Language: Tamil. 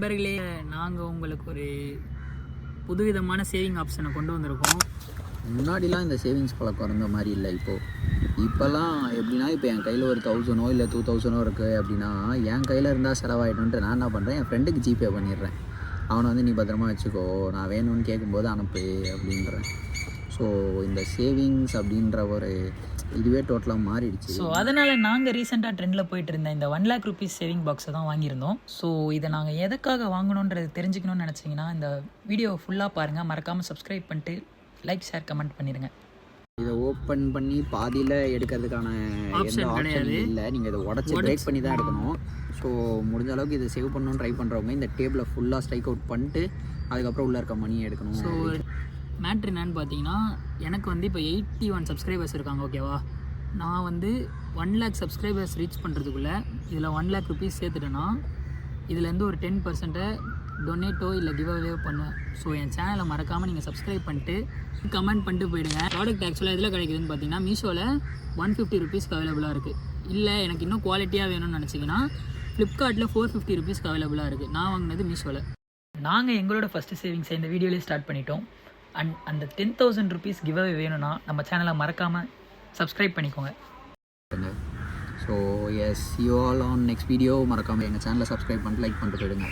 நண்பர்களே, நாங்கள் உங்களுக்கு ஒரு புதுவிதமான சேவிங் ஆப்ஷனை கொண்டு வந்திருக்கோம். முன்னாடிலாம் இந்த சேவிங்ஸ் பழக்கம் இருந்த மாதிரி இல்லை. இப்போல்லாம் எப்படின்னா, இப்போ என் கையில் ஒரு 1000 இல்லை 2000 இருக்குது அப்படின்னா, என் கையில் இருந்தால் செலவாயிடும்ன்ட்டு நான் என்ன பண்ணுறேன், என் ஃப்ரெண்டுக்கு ஜிபே பண்ணிடுறேன். அவனை வந்து நீ பத்திரமா வச்சுக்கோ, நான் வேணும்னு கேட்கும்போது அனுப்பு அப்படின்றேன். ஸோ இந்த சேவிங்ஸ் அப்படின்ற ஒரு இதுவே டோட்டலாக மாறிடுச்சு. ஸோ அதனால் நாங்கள் ரீசெண்டாக ட்ரெண்டில் போயிட்டு இருந்த இந்த 1 lakh rupees சேவிங் பாக்ஸை தான் வாங்கியிருந்தோம். ஸோ இதை நாங்கள் எதுக்காக வாங்கணுன்றது தெரிஞ்சுக்கணும்னு நினச்சிங்கன்னா இந்த வீடியோ ஃபுல்லாக பாருங்கள். மறக்காமல் சப்ஸ்கிரைப் பண்ணிட்டு லைக், ஷேர், கமெண்ட் பண்ணிடுங்க. இதை ஓப்பன் பண்ணி பாதியில் எடுக்கிறதுக்கான ஆப்ஷன் கிடையாது, இல்லை. நீங்கள் இதை உடச்சி பிரேக் பண்ணி தான் எடுக்கணும். ஸோ முடிஞ்ச அளவுக்கு இதை சேவ் பண்ணணும்னு ட்ரை பண்ணுறவங்க இந்த டேபிளை ஃபுல்லாக ஸ்ட்ரைக் அவுட் பண்ணிட்டு அதுக்கப்புறம் உள்ளே இருக்க மணியை எடுக்கணும். ஸோ மேட்ரு என்னன்னு பார்த்தீங்கன்னா, எனக்கு வந்து இப்போ 81 சப்ஸ்கிரைபர்ஸ் இருக்காங்க, ஓகேவா? நான் வந்து 1 lakh சப்ஸ்கிரைபர்ஸ் ரீச் பண்ணுறதுக்குள்ளே இதில் 1 lakh rupees சேர்த்துட்டேன்னா இதுலேருந்து ஒரு 10% டொனேட்டோ இல்லை கிவ் அவே பண்ணுவேன். ஸோ என் சேனலை மறக்காமல் நீங்கள் சப்ஸ்கிரைப் பண்ணிட்டு கமெண்ட் பண்ணிட்டு போயிடுங்க. ப்ராடக்ட் ஆக்சுவலாக எதில் கிடைக்குதுன்னு பார்த்தீங்கன்னா, மீஷோவில் 150 rupeesக்கு அவைலபிளாக இருக்குது. இல்லை எனக்கு இன்னும் குவாலிட்டியாக வேணும்னு நினச்சிங்கன்னா ஃப்ளிப்கார்ட்டில் 450 rupeesக்கு அவைலபிளாக இருக்குது. நான் வாங்கினது மீஷோவில். நாங்கள் எங்களோட ஃபஸ்ட்டு சேவிங்ஸை இந்த வீடியோலேயே ஸ்டார்ட் பண்ணிட்டோம். அண்ட் அந்த 10,000 rupees கிவ் அவே வேணும்னா நம்ம சேனலை மறக்காமல் சப்ஸ்கிரைப் பண்ணிக்கோங்க. So yes, you all on next video. மறக்காமல் எங்கள் சேனலை சப்ஸ்கிரைப் பண்ணிட்டு லைக் பண்ணிட்டு போயிடுங்க.